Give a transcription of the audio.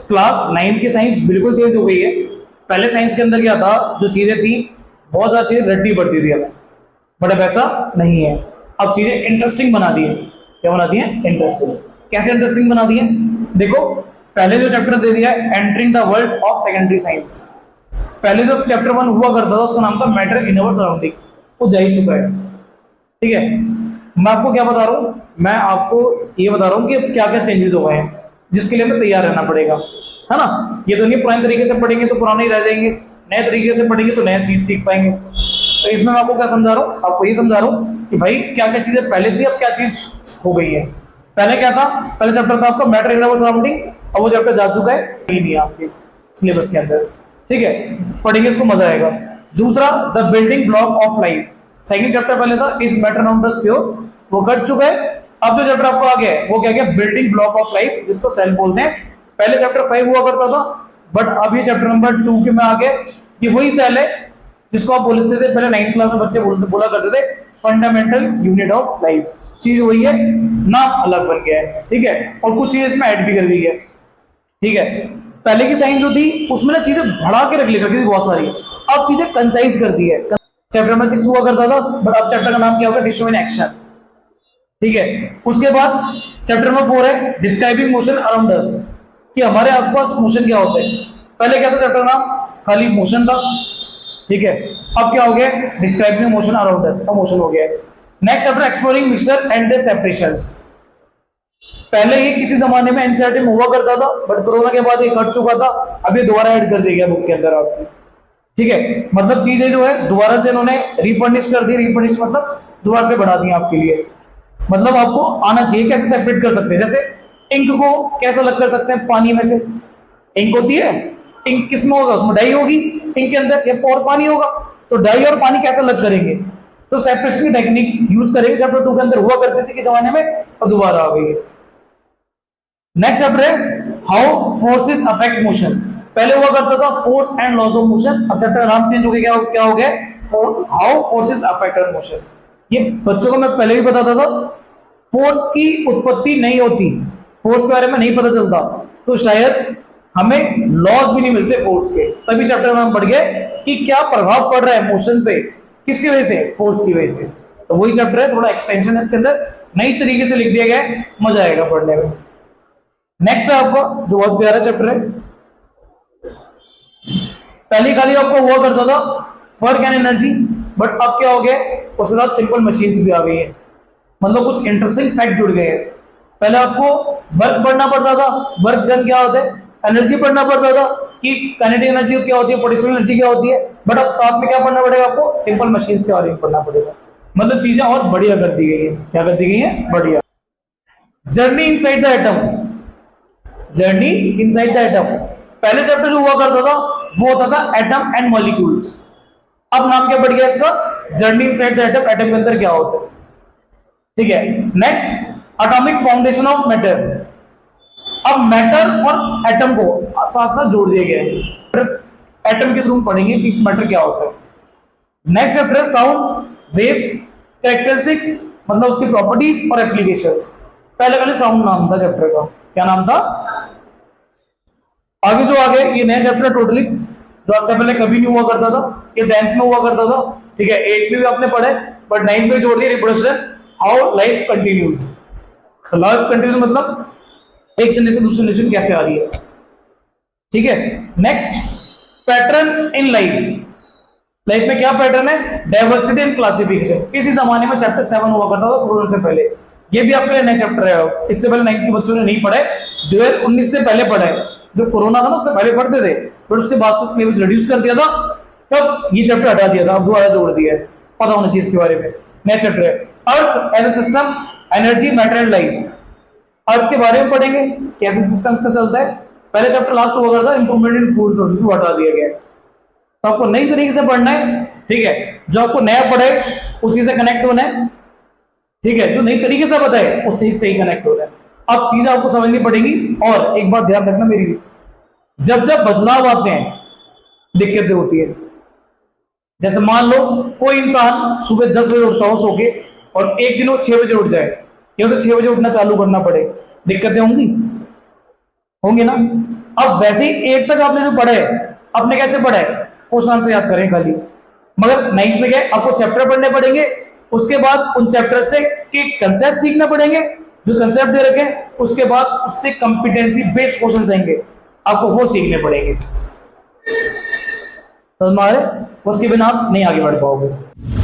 Class 9 की science बिल्कुल change हो गई है। पहले साइंस के अंदर क्या था, जो चीजें थी बहुत ज्यादा चीजें रटनी पड़ती थी हमें, बट अब ऐसा नहीं है। अब चीजें इंटरेस्टिंग बना दी है। क्या बना दी है? इंटरेस्टिंग। कैसे इंटरेस्टिंग बना दी है? देखो, पहले जो चैप्टर दे दिया है entering the world of secondary science. पहले जो चैप्टर 1 हुआ करता था उसका नाम था मैटर इन अवर सराउंडिंग, वो जा ही चुका है। ठीक है, मैं आपको क्या बता रहा हूँ, मैं आपको ये बता रहा हूँ कि क्या क्या चेंजेस हो गए हैं, जिसके लिए हमें तैयार रहना पड़ेगा, है ना। ये तो नहीं पुराने तरीके से पढ़ेंगे तो पुराने ही रह जाएंगे, नए तरीके से पढ़ेंगे तो नया चीज सीख पाएंगे। तो इसमें मैं आपको क्या समझा रहा हूँ, आपको ये समझा रहा हूँ कि भाई क्या क्या चीजें पहले थी, अब क्या चीज हो गई है। पहले क्या था? पहले चैप्टर था आपका मैटर इन अवर सराउंडिंग, अब वो चैप्टर जा चुका है, ही नहीं है आपके सिलेबस के अंदर। ठीक है, पढ़ेंगे, इसको मजा आएगा। दूसरा, the building block of life. Second chapter पहले था is matter not the pure, वो कट चुका है। अब जो चैप्टर आपको आ गया है वो क्या गया? बिल्डिंग ब्लॉक ऑफ लाइफ, जिसको सेल बोलते हैं। पहले चैप्टर 5 हुआ करता था, बट अब ये चैप्टर नंबर 2 के में आ गया कि वही सेल है जिसको आप बोलते थे पहले 9th क्लास में बच्चे बोला करते थे फंडामेंटल यूनिट ऑफ लाइफ। चीज वही है, नाम अलग बन गया है। ठीक है, और कुछ चीज इसमें ऐड भी कर दी है। ठीक है, पहले की साइंस जो थी उसमें ना चीजें बढ़ा के रख लिखा थी बहुत सारी, अब चीजें कंसाइज कर दी है। चैप्टर नंबर 6 हुआ करता था, बट अब चैप्टर का नाम क्या होगा? Tissue in action. ठीक है, उसके बाद चैप्टर नंबर 4 है डिस्क्राइबिंग मोशन अराउंड अस, कि हमारे आसपास मोशन क्या होते हैं। पहले क्या था चैप्टर नाम? खाली मोशन था। ठीक है, अब क्या हो गया? डिस्क्राइबिंग मोशन अराउंड अस, अब मोशन हो गया। Next chapter exploring mixture and their separations. पहले ये किसी जमाने में एनसीईआरटी में हुआ करता था, बट कोरोना के बाद ये कट चुका था, अब ये दोबारा ऐड कर दिया गया बुक के अंदर आपकी। ठीक है, मतलब चीजें जो है दोबारा से इन्होंने रिफर्निश कर दी। रिफर्निश मतलब दोबारा से बढ़ा दी आपके लिए। मतलब आपको आना चाहिए कैसे सेपरेट कर सकते हैं। जैसे इंक को कैसे अलग कर सकते हैं पानी में से? इंक होती है, इंक किसमें होगा? उसमें डाई होगी इंक के अंदर, या और पानी होगा। तो डाई और पानी कैसे अलग करेंगे? तो सेपरेशन की टेक्निक यूज करेंगे, चैप्टर 2 के अंदर हुआ करती थी के जमाने में, और दोबारा आ गई है। नेक्स्ट चैप्टर है हाउ फोर्सेस अफेक्ट मोशन। पहले हुआ करता था force and laws of motion, अब चैप्टर का नाम चेंज हो गया। क्या हो गया? How forces affect motion. ये बच्चों को मैं पहले भी बताता था, फोर्स की उत्पत्ति नहीं होती, फोर्स के बारे में नहीं पता चलता, तो शायद हमें लॉज भी नहीं मिलते फोर्स के। तभी चैप्टर का नाम बढ़ गया कि क्या प्रभाव पड़ रहा है मोशन पे, किसकी वजह से? फोर्स की वजह से। तो वही चैप्टर है, थोड़ा एक्सटेंशन है इसके अंदर, नई तरीके से लिख दिया गया है, मजा आएगा पढ़ने में। नेक्स्ट है आपका जो बहुत प्यारा चैप्टर है, पहली खाली आपको हुआ करता था वर्क एंड एनर्जी, बट अब क्या हो गया? उसके साथ सिंपल मशीन्स भी आ गई है। मतलब कुछ इंटरेस्टिंग फैक्ट जुड़ गए हैं। पहले आपको वर्क पढ़ना पड़ता था, वर्क डन क्या होता है, एनर्जी पढ़ना पड़ता था कि काइनेटिक एनर्जी क्या होती है, पोटेंशियल एनर्जी क्या होती है, बट अब साथ में क्या पढ़ना पड़ेगा आपको? सिंपल मशीन्स के बारे में पढ़ना पड़ेगा। मतलब चीजें और बढ़िया कर दी गई है। क्या कर दी गई है? बढ़िया। Journey inside the atom, journey inside the atom. पहले चैप्टर जो हुआ करता था वो होता था एटम एंड मॉलिक्यूल्स, अब नाम क्या बढ़ गया इसका? Journey inside the atom, atom के अंदर क्या होता है। ठीक है, next atomic foundation of matter. अब मैटर और एटम को साथ साथ जोड़ दिया गया है, एटम के थ्रू पढ़ेंगे कि मैटर क्या होता है। नेक्स्ट चैप्टर है साउंड वेव्स कैरेक्टरिस्टिक्स, मतलब उसकी प्रॉपर्टीज और एप्लीकेशंस। पहले पहले साउंड नाम था चैप्टर का, क्या नाम था? आगे जो आगे ये नया चैप्टर टोटली, जो आज से पहले कभी नहीं हुआ करता था, ये 10th में हुआ करता था। ठीक है, 8th में भी आपने पढ़े, बट 9th में जोड़ दिया reproduction, how life continues. Life continues मतलब एक जनरेशन से दूसरी जनरेशन कैसे आ रही है। ठीक है, next pattern in life. Life में क्या पैटर्न है? Diversity and classification. इसी जमाने में चैप्टर 7 हुआ करता था कोरोना से पहले, ये भी आपके नया चैप्टर है। इससे पहले 9th के बच्चों ने नहीं पढ़े, 2019 से पहले पढ़े। जो कोरोना था ना उससे पहले पढ़ते थे, पर उसके बाद से सिलेबस रिड्यूस कर दिया था, तब ये चैप्टर हटा दिया था, अब दोबारा जोड़ दिया है। पता होना चाहिए इसके बारे में। नया चैप्टर है earth as a system, energy, matter and life. Earth के बारे में पढ़ेंगे, कैसे सिस्टम्स का चलता है। पहले चैप्टर लास्ट हुआ करता था इंप्रूवमेंट इन फूड सोर्सेज, को हटा दिया गया है। तो आपको नई तरीके से पढ़ना है। ठीक है, जो आपको नया पढ़े उसी से कनेक्ट होना है। ठीक है, जो नई तरीके से बताए उससे ही कनेक्ट होना है। अब चीजें आपको समझनी पड़ेगी। और एक बात ध्यान रखना मेरी, जब जब बदलाव आते हैं दिक्कतें होती है। जैसे मान लो कोई इंसान सुबह 10 बजे उठता हो सो के, और एक दिन वो 6 बजे उठ जाए, या उसे 6 बजे उठना चालू करना पड़े, दिक्कतें होंगी? होंगे ना। अब वैसे ही 8 तक आपने जो पढ़े, आपने कैसे पढ़े, क्वेश्चन आंसर याद करें खाली। मगर 9th में गए आपको चैप्टर पढ़ने पड़ेंगे, उसके बाद उन चैप्टर से के कंसेप्ट सीखना पड़ेंगे, जो कंसेप्ट दे रखे हैं, उसके बाद उससे कंपिटेंसी बेस्ड क्वेश्चंस आएंगे, आपको वो सीखने पड़ेंगे। समझ में आ रहे? उसके बिना आप नहीं आगे बढ़ पाओगे।